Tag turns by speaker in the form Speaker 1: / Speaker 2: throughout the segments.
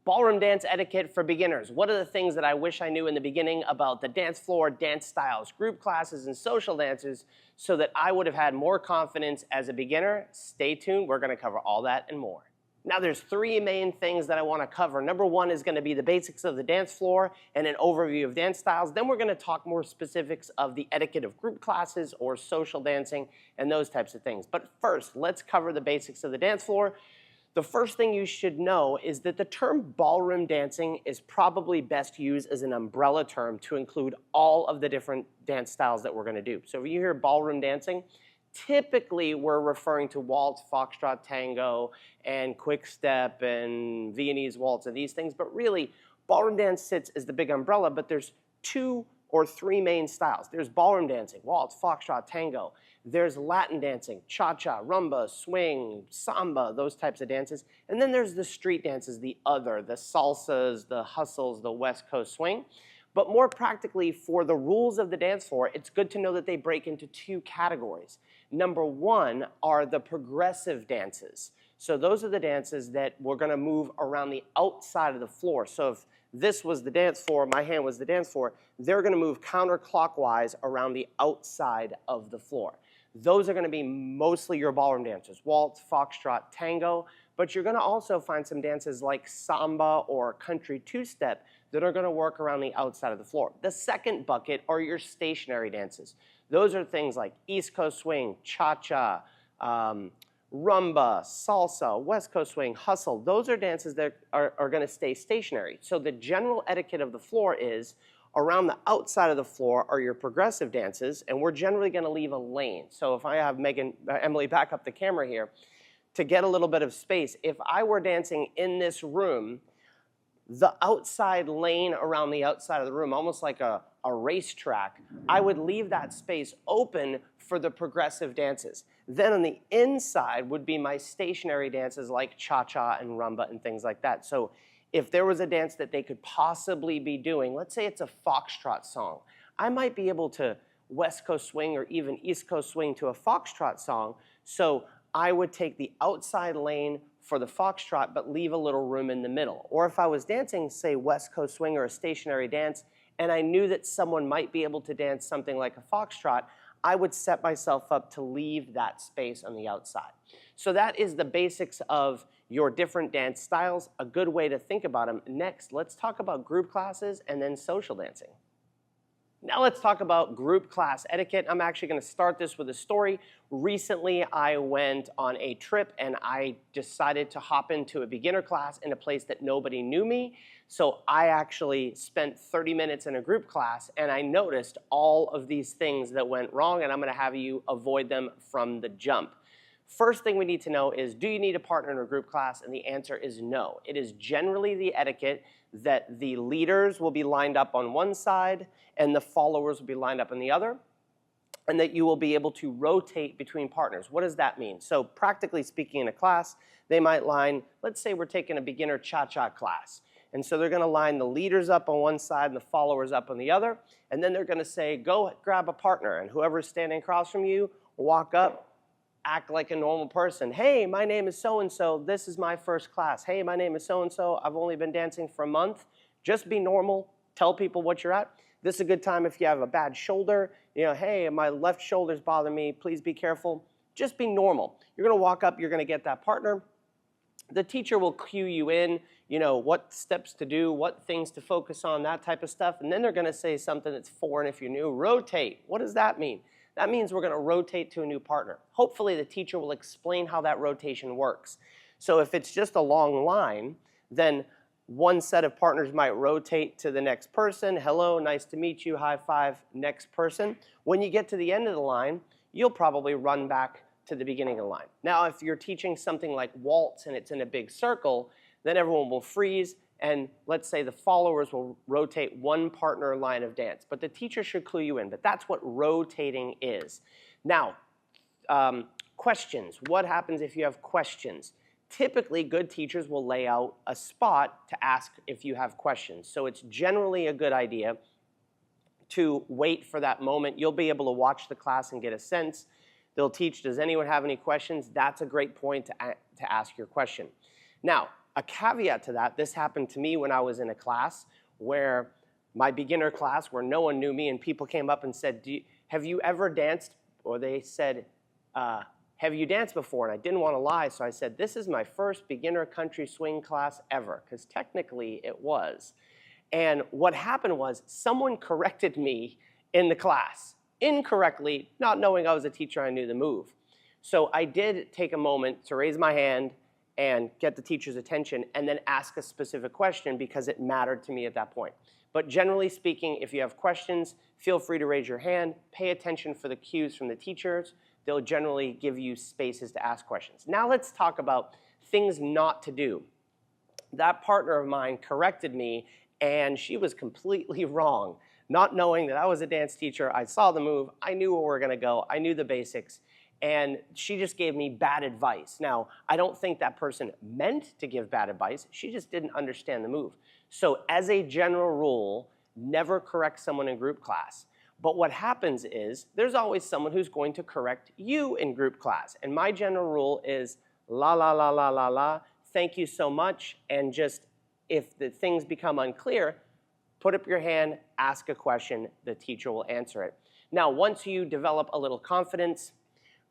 Speaker 1: Ballroom dance etiquette for beginners. What are the things that I wish I knew in the beginning about the dance floor, dance styles, group classes, and social dances so that I would have had more confidence as a beginner? Stay tuned. We're going to cover all that and more. Now there's three main things that I want to cover. Number one is going to be the basics of the dance floor and an overview of dance styles. Then we're going to talk more specifics of the etiquette of group classes or social dancing and those types of things. But first, let's cover the basics of the dance floor. The first thing you should know is that the term ballroom dancing is probably best used as an umbrella term to include all of the different dance styles that we're going to do. So if you hear ballroom dancing, typically we're referring to waltz, foxtrot, tango, and quick step, and Viennese waltz, and these things. But really, ballroom dance sits as the big umbrella, but there's two or three main styles. There's ballroom dancing, waltz, foxtrot, tango. There's Latin dancing, cha-cha, rumba, swing, samba, those types of dances. And then there's the street dances, the salsas, the hustles, the West Coast swing. But more practically, for the rules of the dance floor, it's good to know that they break into two categories. Number one are the progressive dances. So those are the dances that we're going to move around the outside of the floor. So if this was the dance floor, my hand was the dance floor, they're going to move counterclockwise around the outside of the floor. Those are going to be mostly your ballroom dancers, waltz, foxtrot, tango, but you're going to also find some dances like samba or country two-step that are going to work around the outside of the floor. The second bucket are your stationary dances. Those are things like East Coast swing, cha-cha, rumba, salsa, West Coast swing, hustle. Those are dances that are going to stay stationary. So the general etiquette of the floor is around the outside of the floor are your progressive dances, and we're generally going to leave a lane. So if I have Emily back up the camera here, to get a little bit of space, if I were dancing in this room, the outside lane around the outside of the room, almost like a racetrack, I would leave that space open for the progressive dances. Then on the inside would be my stationary dances like cha-cha and rumba and things like that. So if there was a dance that they could possibly be doing, let's say it's a foxtrot song, I might be able to West Coast swing or even East Coast swing to a foxtrot song. So I would take the outside lane for the foxtrot but leave a little room in the middle. Or if I was dancing, say, West Coast swing or a stationary dance, and I knew that someone might be able to dance something like a foxtrot, I would set myself up to leave that space on the outside. So that is the basics of your different dance styles, a good way to think about them. Next, let's talk about group classes and then social dancing. Now let's talk about group class etiquette. I'm actually going to start this with a story. Recently, I went on a trip and I decided to hop into a beginner class in a place that nobody knew me. So I actually spent 30 minutes in a group class and I noticed all of these things that went wrong, and I'm going to have you avoid them from the jump. First thing we need to know is, do you need a partner in a group class? And the answer is no. It is generally the etiquette that the leaders will be lined up on one side and the followers will be lined up on the other, and that you will be able to rotate between partners. What does that mean? So practically speaking, in a class, they might line, let's say we're taking a beginner cha-cha class. And so they're going to line the leaders up on one side and the followers up on the other, and then they're going to say, go grab a partner, and whoever's standing across from you, walk up, act like a normal person. Hey, my name is so-and-so. This is my first class. Hey, my name is so-and-so. I've only been dancing for a month. Just be normal. Tell people what you're at. This is a good time if you have a bad shoulder. You know, hey, my left shoulder's bothering me. Please be careful. Just be normal. You're going to walk up. You're going to get that partner. The teacher will cue you in, you know, what steps to do, what things to focus on, that type of stuff. And then they're going to say something that's foreign if you're new. Rotate. What does that mean? That means we're going to rotate to a new partner. Hopefully the teacher will explain how that rotation works. So if it's just a long line, then one set of partners might rotate to the next person. Hello, nice to meet you, high five, next person. When you get to the end of the line, you'll probably run back to the beginning of the line. Now, if you're teaching something like waltz and it's in a big circle, then everyone will freeze, and let's say the followers will rotate one partner line of dance. But the teacher should clue you in, but that's what rotating is. Now, questions. What happens if you have questions? Typically, good teachers will lay out a spot to ask if you have questions. So it's generally a good idea to wait for that moment. You'll be able to watch the class and get a sense. They'll teach, does anyone have any questions? That's a great point to ask your question. Now, a caveat to that, this happened to me when I was in a class where my beginner class where no one knew me and people came up and said, have you ever danced? Or they said, have you danced before? And I didn't want to lie, so I said, this is my first beginner country swing class ever, because technically it was. And what happened was someone corrected me in the class, incorrectly, not knowing I was a teacher, I knew the move. So I did take a moment to raise my hand and get the teacher's attention and then ask a specific question because it mattered to me at that point. But generally speaking, if you have questions, feel free to raise your hand. Pay attention for the cues from the teachers. They'll generally give you spaces to ask questions. Now let's talk about things not to do. That partner of mine corrected me, and she was completely wrong. Not knowing that I was a dance teacher, I saw the move, I knew where we were going to go, I knew the basics, and she just gave me bad advice. Now, I don't think that person meant to give bad advice, she just didn't understand the move. So as a general rule, never correct someone in group class. But what happens is, there's always someone who's going to correct you in group class. And my general rule is, la, la, la, la, la, la, thank you so much, and just, if the things become unclear, put up your hand, ask a question, the teacher will answer it. Now, once you develop a little confidence,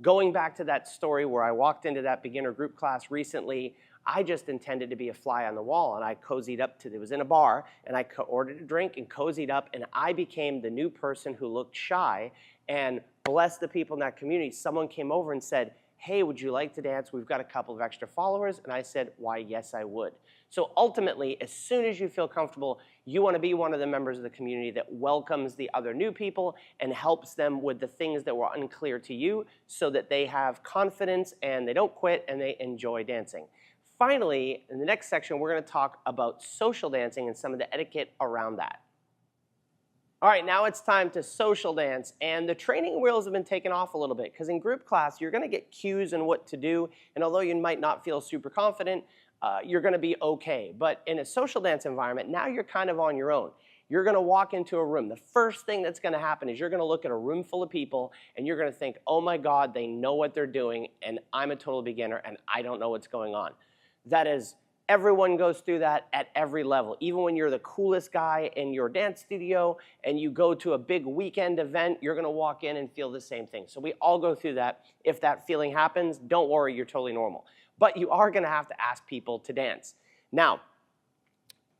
Speaker 1: going back to that story where I walked into that beginner group class recently, I just intended to be a fly on the wall, and I cozied up to, it was in a bar, and I ordered a drink and cozied up, and I became the new person who looked shy, and bless the people in that community. Someone came over and said, hey, would you like to dance? We've got a couple of extra followers, and I said, why, yes, I would. So ultimately, as soon as you feel comfortable, you want to be one of the members of the community that welcomes the other new people and helps them with the things that were unclear to you so that they have confidence and they don't quit and they enjoy dancing. Finally, in the next section, we're going to talk about social dancing and some of the etiquette around that. All right, now it's time to social dance, and the training wheels have been taken off a little bit because in group class, you're going to get cues on what to do, and although you might not feel super confident, you're going to be okay. But in a social dance environment, now you're kind of on your own. You're going to walk into a room. The first thing that's going to happen is you're going to look at a room full of people, and you're going to think, oh my God, they know what they're doing, and I'm a total beginner, and I don't know what's going on. That is, everyone goes through that at every level. Even when you're the coolest guy in your dance studio and you go to a big weekend event, you're going to walk in and feel the same thing. So we all go through that. If that feeling happens, don't worry, you're totally normal. But you are going to have to ask people to dance. Now,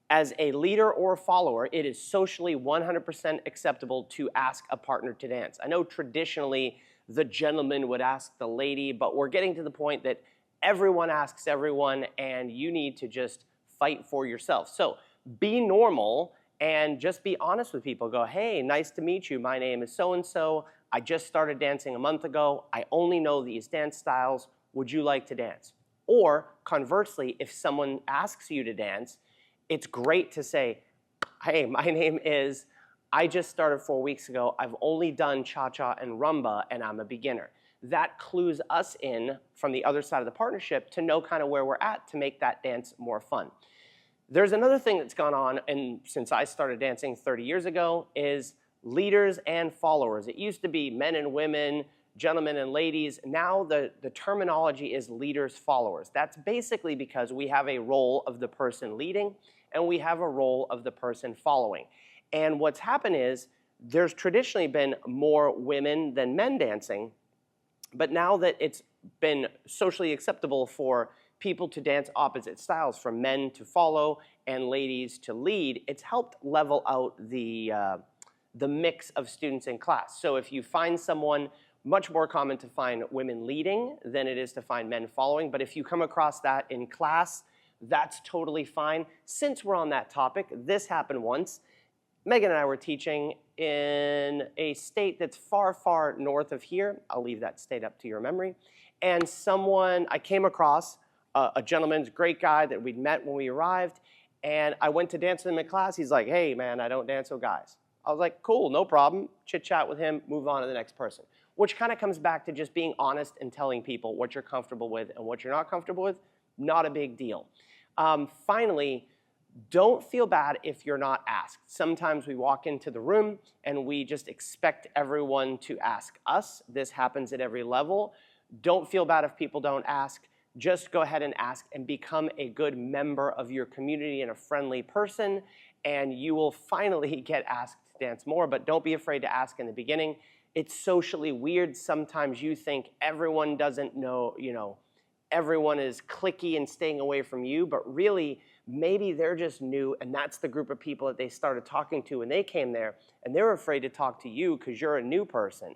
Speaker 1: as a leader or a follower, it is socially 100% acceptable to ask a partner to dance. I know traditionally the gentleman would ask the lady, but we're getting to the point that everyone asks everyone, and you need to just fight for yourself. So be normal and just be honest with people. Go, hey, nice to meet you. My name is so-and-so. I just started dancing a month ago. I only know these dance styles. Would you like to dance? Or conversely, if someone asks you to dance, it's great to say, hey, my name is, I just started 4 weeks ago. I've only done cha-cha and rumba, and I'm a beginner. That clues us in from the other side of the partnership to know kind of where we're at to make that dance more fun. There's another thing that's gone on, and since I started dancing 30 years ago, is leaders and followers. It used to be men and women, gentlemen and ladies. Now the terminology is leaders, followers. That's basically because we have a role of the person leading and we have a role of the person following. And what's happened is there's traditionally been more women than men dancing. But now that it's been socially acceptable for people to dance opposite styles, from men to follow and ladies to lead, it's helped level out the mix of students in class. So if you find someone, much more common to find women leading than it is to find men following, but if you come across that in class, that's totally fine. Since we're on that topic, this happened once. Megan and I were teaching in a state that's far, far north of here. I'll leave that state up to your memory. And I came across a gentleman's great guy that we'd met when we arrived, and I went to dance with him in class. He's like, hey, man, I don't dance with guys. I was like, cool, no problem. Chit-chat with him, move on to the next person. Which kind of comes back to just being honest and telling people what you're comfortable with and what you're not comfortable with. Not a big deal. Finally, don't feel bad if you're not asked. Sometimes we walk into the room and we just expect everyone to ask us. This happens at every level. Don't feel bad if people don't ask. just go ahead and ask and become a good member of your community and a friendly person, and you will finally get asked to dance more. But don't be afraid to ask in the beginning. It's socially weird. Sometimes you think everyone doesn't know, everyone is cliquey and staying away from you, but really, maybe they're just new, and that's the group of people that they started talking to when they came there, and they're afraid to talk to you because you're a new person.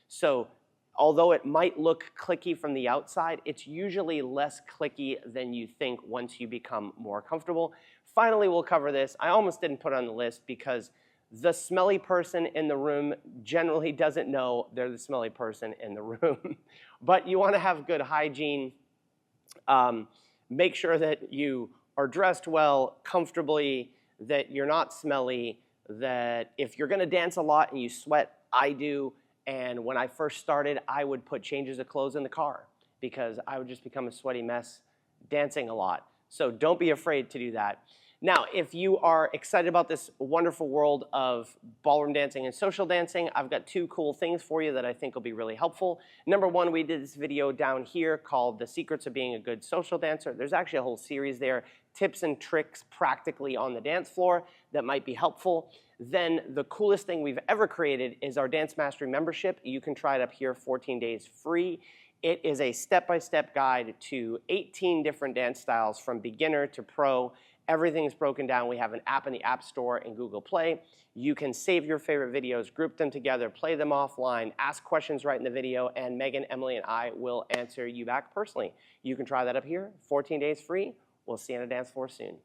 Speaker 1: So although it might look cliquey from the outside, it's usually less cliquey than you think once you become more comfortable. Finally, we'll cover this. I almost didn't put it on the list because the smelly person in the room generally doesn't know they're the smelly person in the room. But you want to have good hygiene. Make sure that you are dressed well, comfortably, that you're not smelly, that if you're going to dance a lot and you sweat, I do. And when I first started, I would put changes of clothes in the car because I would just become a sweaty mess dancing a lot. So don't be afraid to do that. Now, if you are excited about this wonderful world of ballroom dancing and social dancing, I've got two cool things for you that I think will be really helpful. Number one, we did this video down here called The Secrets of Being a Good Social Dancer. There's actually a whole series there, tips and tricks practically on the dance floor that might be helpful. Then the coolest thing we've ever created is our Dance Mastery membership. You can try it up here 14 days free. It is a step-by-step guide to 18 different dance styles from beginner to pro. Everything's broken down. We have an app in the App Store and Google Play. You can save your favorite videos, group them together, play them offline, ask questions right in the video, and Megan, Emily, and I will answer you back personally. You can try that up here, 14 days free. We'll see you on the dance floor soon.